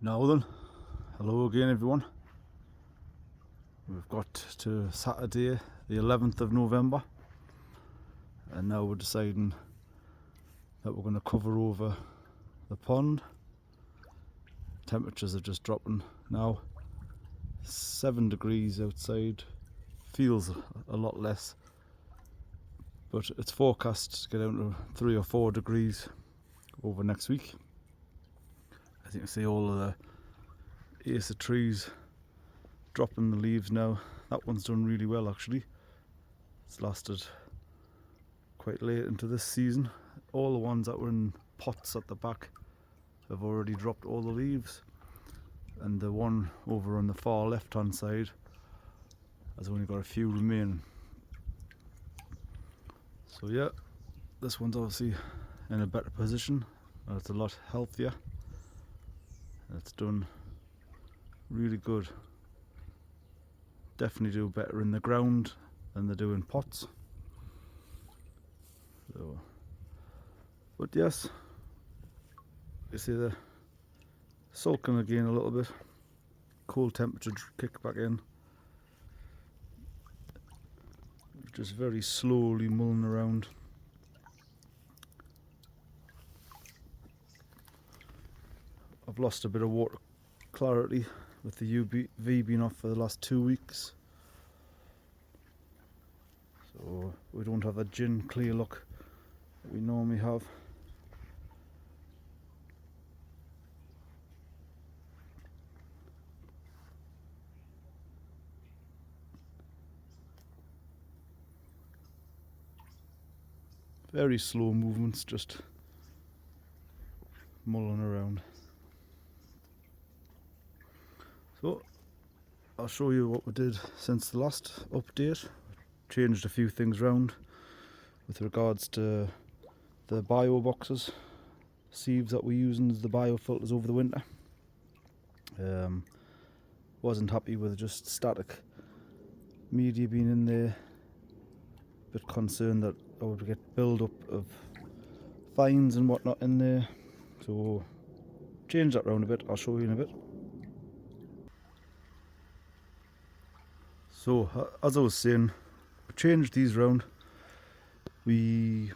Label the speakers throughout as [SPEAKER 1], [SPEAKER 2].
[SPEAKER 1] Now then, hello again everyone. We've got to Saturday the 11th of November and now we're deciding that we're going to cover over the pond. Temperatures are just dropping now. 7 degrees outside, feels a lot less, but it's forecast to get down to 3 or 4 degrees over next week. As you can see, all of the acer trees dropping the leaves now. That one's done really well actually. It's lasted quite late into this season. All the ones that were in pots at the back have already dropped all the leaves, and the one over on the far left hand side has only got a few remaining. So yeah, this one's obviously in a better position and it's a lot healthier. It's done really good. Definitely do better in the ground than they do in pots. So, but yes, you see the sulking again a little bit. Cold temperature kick back in. Just very slowly mulling around. I've lost a bit of water clarity with the UV being off for the last 2 weeks. So we don't have that gin clear look that we normally have. Very slow movements, just mulling around. So I'll show you what we did since the last update. Changed a few things around with regards to the bio boxes, sieves that we're using as the bio filters over the winter. Wasn't happy with just static media being in there. Bit concerned that I would get build up of fines and whatnot in there, so change that around a bit. I'll show you in a bit. So as I was saying, we changed these round. We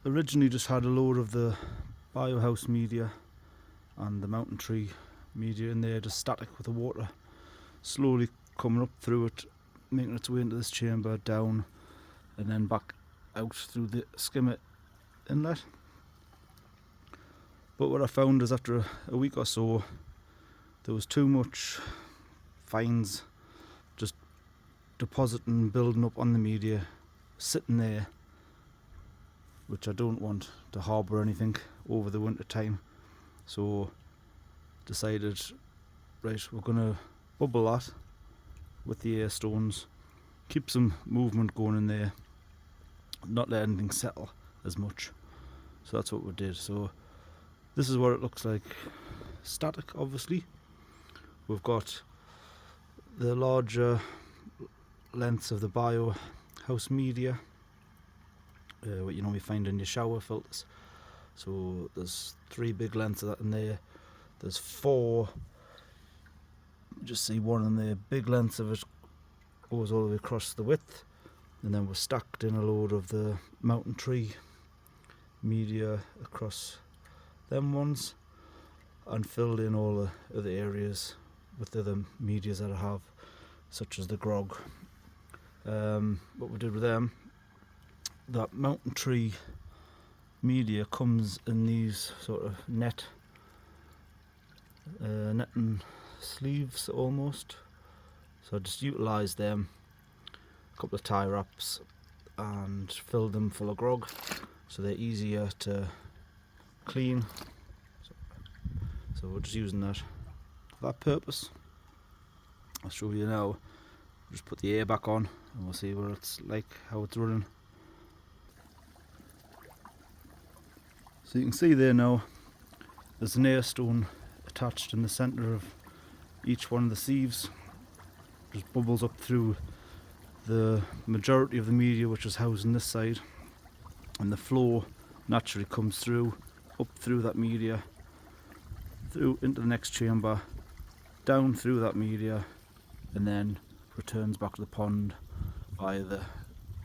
[SPEAKER 1] originally just had a load of the biohouse media and the mountain tree media in there, just static with the water slowly coming up through it, making its way into this chamber, down and then back out through the skimmer inlet. But what I found is after a week or so there was too much fines just depositing, building up on the media, sitting there, which I don't want to harbour anything over the winter time. So decided, right, we're gonna bubble that with the air stones, keep some movement going in there, not let anything settle as much. So that's what we did. So this is what it looks like static. Obviously we've got the larger lengths of the bio house media, what you normally find in your shower filters. So there's 3 big lengths of that in there. There's 4, just see one in there, big lengths of it goes all the way across the width, and then we're stacked in a load of the mountain tree media across them ones, and filled in all the other areas with the other medias that I have, such as the grog. What we did with them, that mountain tree media comes in these sort of netting sleeves almost, so I just utilised them, a couple of tie wraps, and filled them full of grog so they're easier to clean. So we're just using that for that purpose. I'll show you now. Just put the air back on and we'll see what it's like, how it's running. So you can see there now there's an air stone attached in the centre of each one of the sieves. Just bubbles up through the majority of the media, which is housed on this side, and the flow naturally comes through up through that media through into the next chamber, down through that media, and then returns back to the pond via the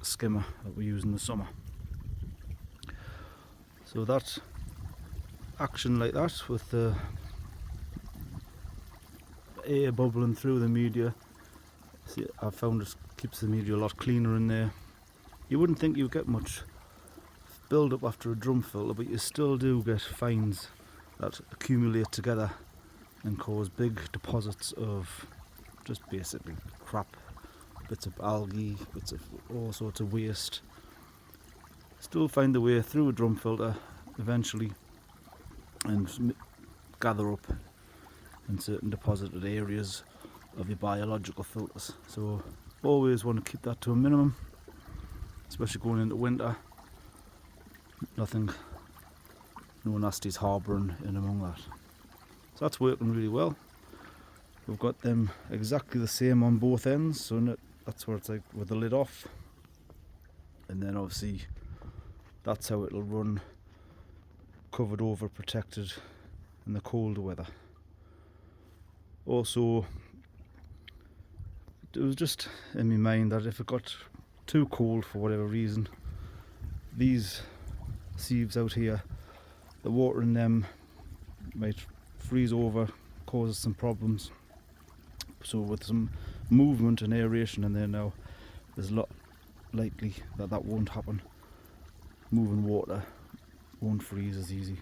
[SPEAKER 1] skimmer that we use in the summer. So that action like that, with the air bubbling through the media, see, I've found it keeps the media a lot cleaner in there. You wouldn't think you'd get much build up after a drum filter, but you still do get fines that accumulate together and cause big deposits of just basically crap, bits of algae, bits of all sorts of waste. Still find the way through a drum filter eventually and gather up in certain deposited areas of your biological filters. So always want to keep that to a minimum, especially going into winter. Nothing, no nasties harbouring in among that. So that's working really well. We've got them exactly the same on both ends, so that's where it's like with the lid off. And then obviously that's how it'll run, covered over, protected in the colder weather. Also, it was just in my mind that if it got too cold for whatever reason, these sieves out here, the water in them might freeze over, cause some problems. So with some movement and aeration in there now, there's a lot likely that that won't happen. Moving water won't freeze as easy.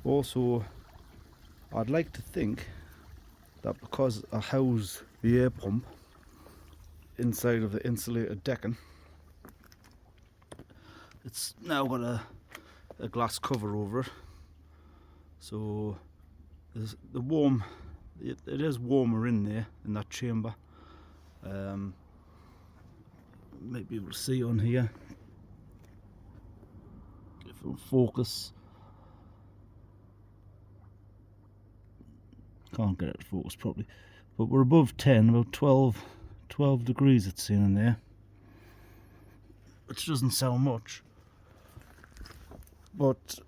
[SPEAKER 1] Also, I'd like to think that because I house the air pump inside of the insulated decking, it's now got a glass cover over it, so there's the warm. It is warmer in there in that chamber. Might be able to see on here if it'll focus. Can't get it to focus properly, but we're above 10, about 12 degrees it's saying in there, which doesn't sound much. But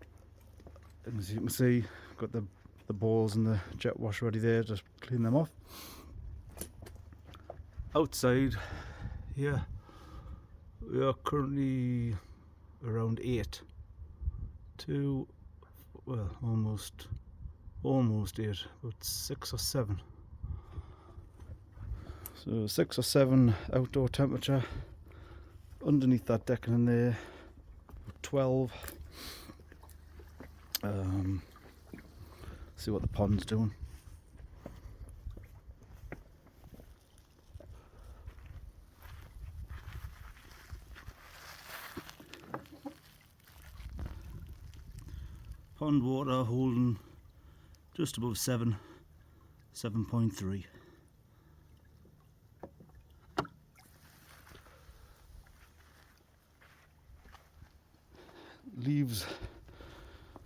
[SPEAKER 1] as you can see, got the balls and the jet wash ready there, just clean them off. Outside here, we are currently around 8 to, well, almost 8, about 6 or 7. So 6 or 7 outdoor temperature. Underneath that decking in there, 12. See what the pond's doing. Pond water holding just above 7.3. Leaves,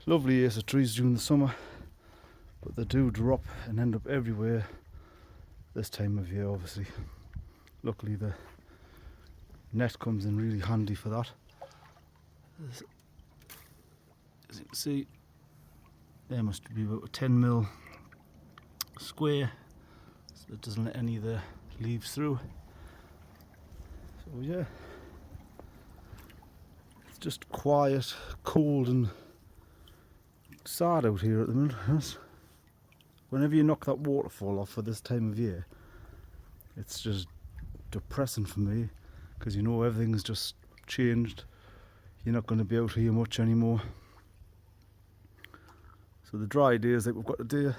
[SPEAKER 1] lovely acer trees during the summer, but they do drop and end up everywhere this time of year, obviously. Luckily the net comes in really handy for that. As you can see, there must be about a 10mm square, so it doesn't let any of the leaves through. So yeah, it's just quiet, cold and sad out here at the minute. Yes. Whenever you knock that waterfall off for this time of year, it's just depressing for me, because you know everything's just changed. You're not going to be out here much anymore. So the dry days that we've got today,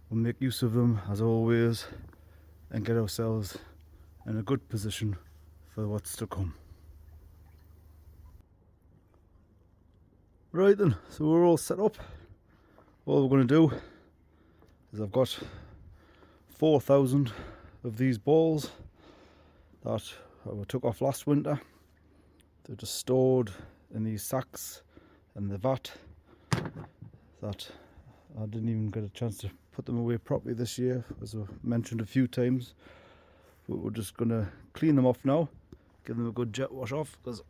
[SPEAKER 1] we'll make use of them as always and get ourselves in a good position for what's to come. Right then, so we're all set up. All we're going to do is I've got 4,000 of these balls that I took off last winter. They're just stored in these sacks in the vat that I didn't even get a chance to put them away properly this year, as I've mentioned a few times. But we're just going to clean them off now, give them a good jet wash off, because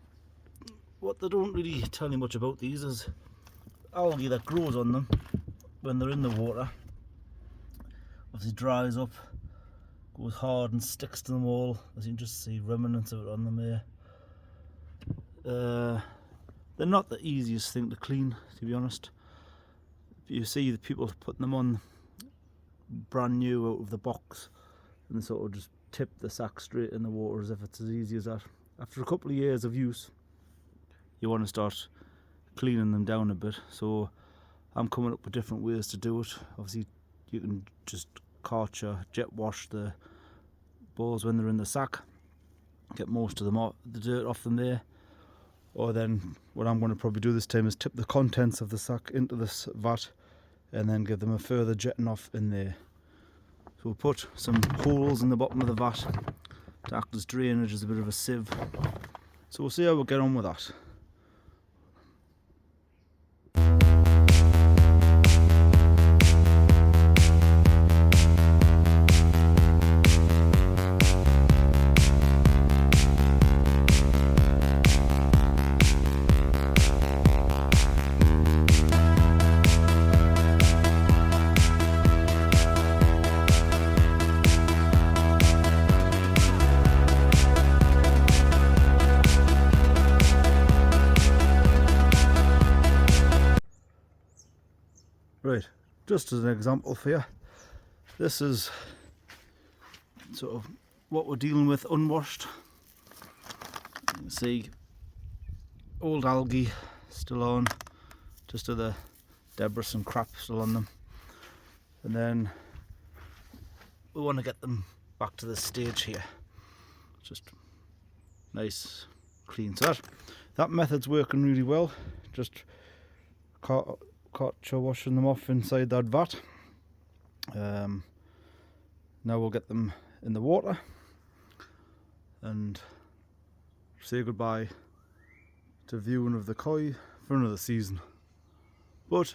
[SPEAKER 1] what they don't really tell you much about these is algae that grows on them when they're in the water, obviously dries up, goes hard and sticks to them all, as you can just see remnants of it on them there. They're not the easiest thing to clean, to be honest. You see the people putting them on brand new out of the box and they sort of just tip the sack straight in the water as if it's as easy as that. After a couple of years of use, you want to start cleaning them down a bit, so I'm coming up with different ways to do it. Obviously you can just Karcher jet wash the balls when they're in the sack, get most of them off, the dirt off them there. Or then what I'm going to probably do this time is tip the contents of the sack into this vat and then give them a further jetting off in there. So we'll put some holes in the bottom of the vat to act as drainage, as a bit of a sieve. So we'll see how we get on with that. Right, just as an example for you, this is sort of what we're dealing with unwashed. You can see old algae still on, just of the debris and crap still on them. And then we want to get them back to this stage here. Just nice, clean. So that method's working really well. Just Karcher washing them off inside that vat. Now we'll get them in the water and say goodbye to viewing of the koi for another season. But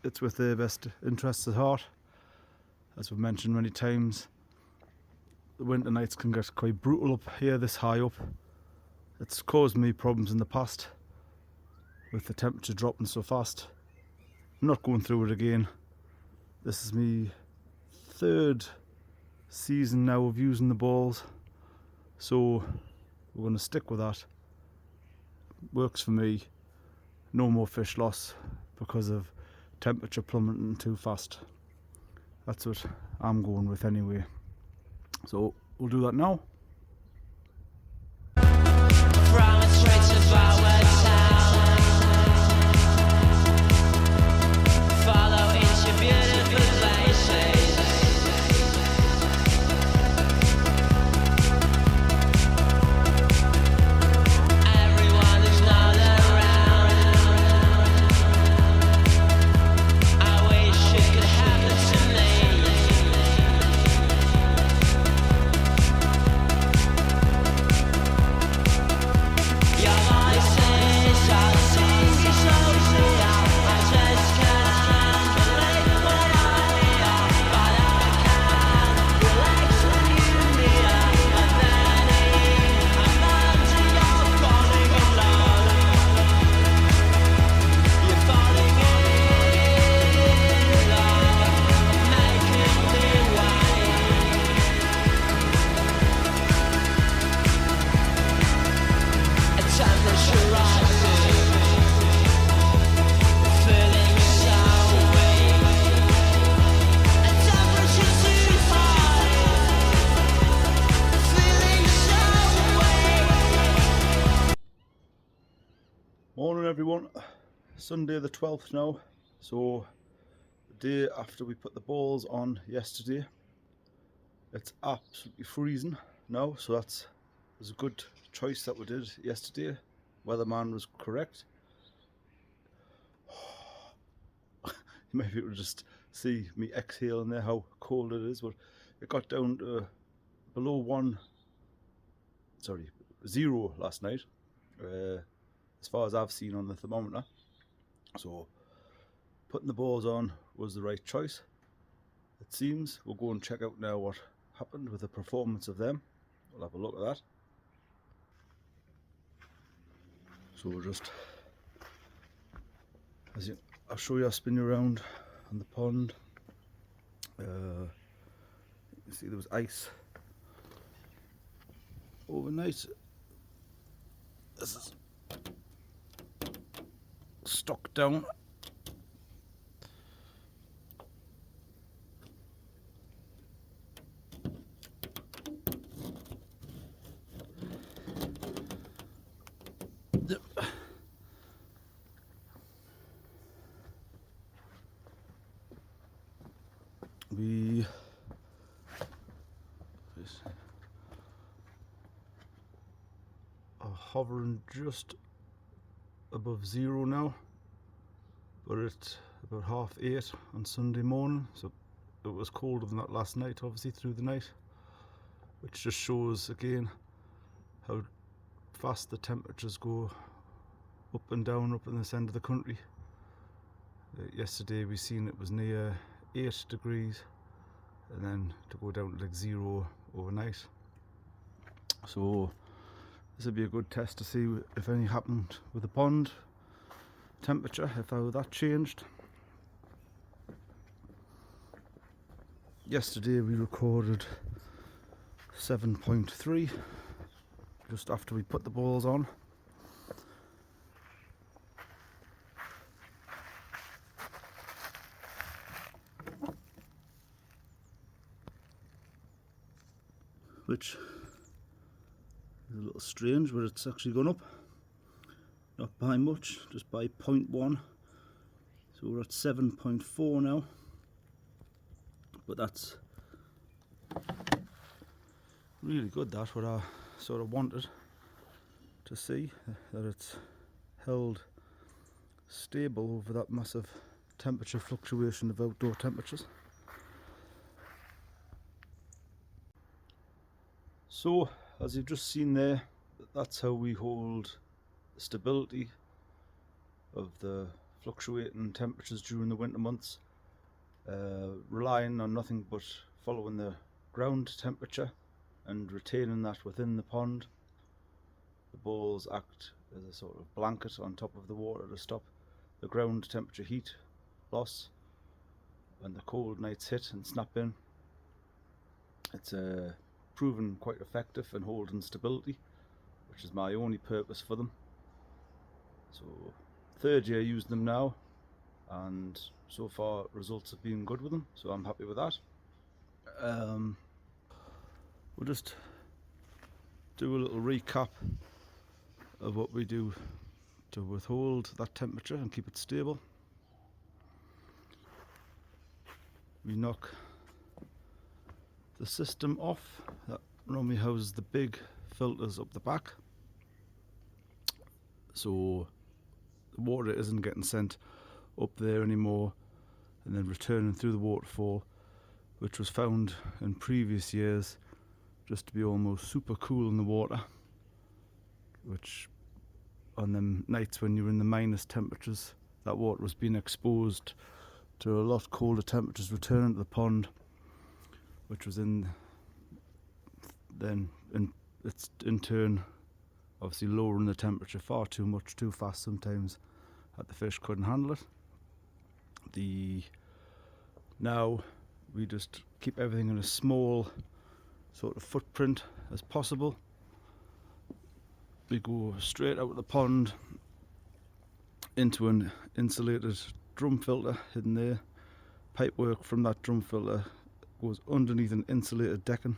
[SPEAKER 1] it's with their best interests at heart. As we've mentioned many times, the winter nights can get quite brutal up here this high up. It's caused me problems in the past with the temperature dropping so fast. I'm not going through it again. This is my third season now of using the balls, so we're going to stick with that. Works for me. No more fish loss because of temperature plummeting too fast. That's what I'm going with anyway. So we'll do that now. Morning everyone, Sunday the 12th now, so the day after we put the balls on yesterday. It's absolutely freezing now, so that's a good choice that we did yesterday. Weatherman was correct. You might be able to just see me exhaling there how cold it is, but it got down to below 0 last night. As far as I've seen on the thermometer. So putting the balls on was the right choice, it seems. We'll go and check out now what happened with the performance of them. We'll have a look at that. So we'll just, I'll show you, I'll spin you around on the pond. You see there was ice overnight. This is stuck down. We are hovering just above zero now, but it's about 8:30 on Sunday morning, so it was colder than that last night, obviously, through the night, which just shows again how fast the temperatures go up and down up in this end of the country. Yesterday we seen it was near 8 degrees, and then to go down to like 0 overnight. So this would be a good test to see if anything happened with the pond temperature, if how that changed. Yesterday we recorded 7.3 just after we put the balls on. Which is a little strange, but it's actually gone up. Not by much, just by 0.1. So we're at 7.4 now. But that's really good. That's what I sort of wanted to see, that it's held stable over that massive temperature fluctuation of outdoor temperatures. So, as you've just seen there, that's how we hold stability of the fluctuating temperatures during the winter months, relying on nothing but following the ground temperature and retaining that within the pond. The balls act as a sort of blanket on top of the water to stop the ground temperature heat loss when the cold nights hit and snap in. It's proven quite effective in holding stability, which is my only purpose for them. So, third year using them now, and so far results have been good with them, so I'm happy with that. We'll just do a little recap of what we do to withhold that temperature and keep it stable. We knock the system off that normally houses the big filters up the back, so the water isn't getting sent up there anymore and then returning through the waterfall, which was found in previous years just to be almost super cool in the water, which on them nights when you're in the minus temperatures, that water was being exposed to a lot colder temperatures returning to the pond, which was it's in turn obviously lowering the temperature far too much, too fast sometimes, that the fish couldn't handle it. Now we just keep everything in a small sort of footprint as possible. We go straight out of the pond into an insulated drum filter hidden there. Pipework from that drum filter goes underneath an insulated decking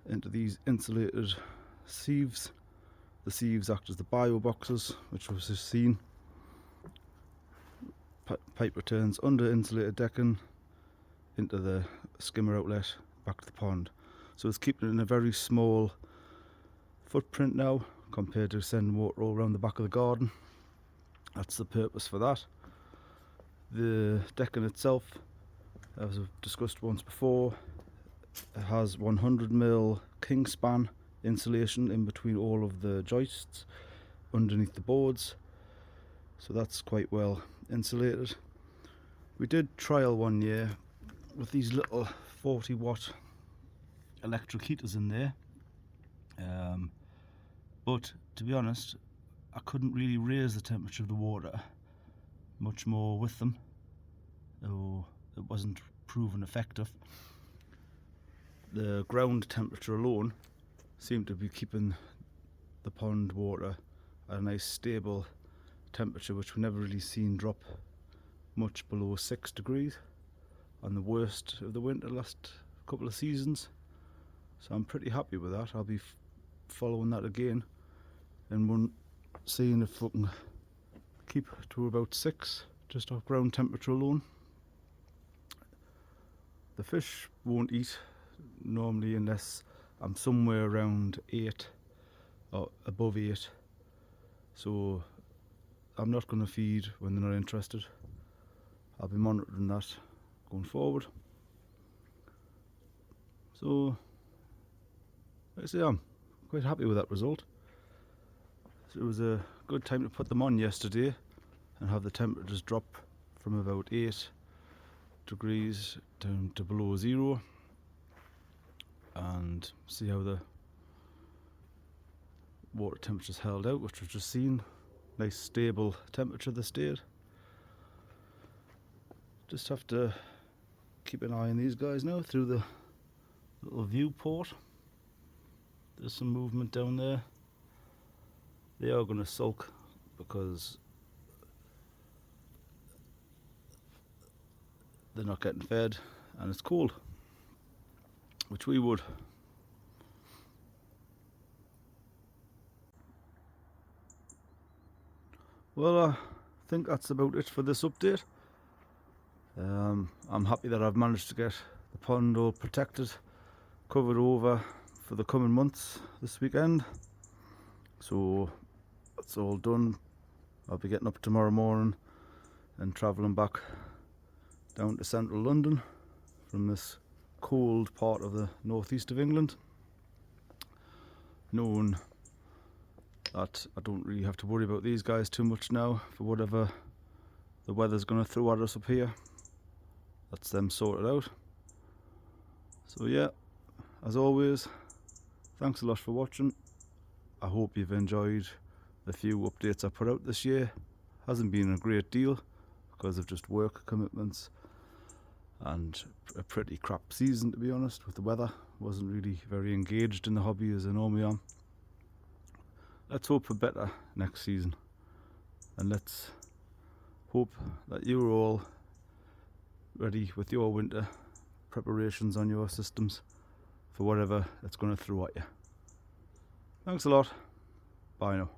[SPEAKER 1] into these insulated sieves. The sieves act as the bio boxes, which was just seen. Pipe returns under insulated decking into the skimmer outlet back to the pond. So it's keeping it in a very small footprint now compared to sending water all around the back of the garden. That's the purpose for that. The decking itself, as I've discussed once before, it has 100mm Kingspan insulation in between all of the joists underneath the boards, so that's quite well insulated. We did trial one year with these little 40-watt electric heaters in there, but to be honest, I couldn't really raise the temperature of the water much more with them. Oh, it wasn't proven effective. The ground temperature alone seemed to be keeping the pond water at a nice stable temperature, which we've never really seen drop much below 6 degrees on the worst of the winter last couple of seasons. So I'm pretty happy with that. I'll be following that again and seeing if we can keep to about 6 just off ground temperature alone. The fish won't eat normally unless I'm somewhere around 8 or above 8, so I'm not going to feed when they're not interested. I'll be monitoring that going forward. So like I say, I'm quite happy with that result. It was a good time to put them on yesterday and have the temperatures drop from about 8 degrees down to below 0 and see how the water temperatures held out, which we've just seen. Nice stable temperature they stayed. Just have to keep an eye on these guys now through the little viewport. There's some movement down there. They are going to sulk because they're not getting fed and it's cold, which we would. Well, I think that's about it for this update. I'm happy that I've managed to get the pond all protected, covered over for the coming months this weekend. So that's all done. I'll be getting up tomorrow morning and travelling back down to central London from this cold part of the northeast of England, knowing that I don't really have to worry about these guys too much now for whatever the weather's going to throw at us up here. That's them sorted out. So yeah, as always, thanks a lot for watching. I hope you've enjoyed the few updates I put out this year. Hasn't been a great deal because of just work commitments and a pretty crap season, to be honest, with the weather. Wasn't really very engaged in the hobby as I normally am. Let's hope for better next season, and let's hope that you're all ready with your winter preparations on your systems for whatever it's going to throw at you. Thanks a lot. Bye now.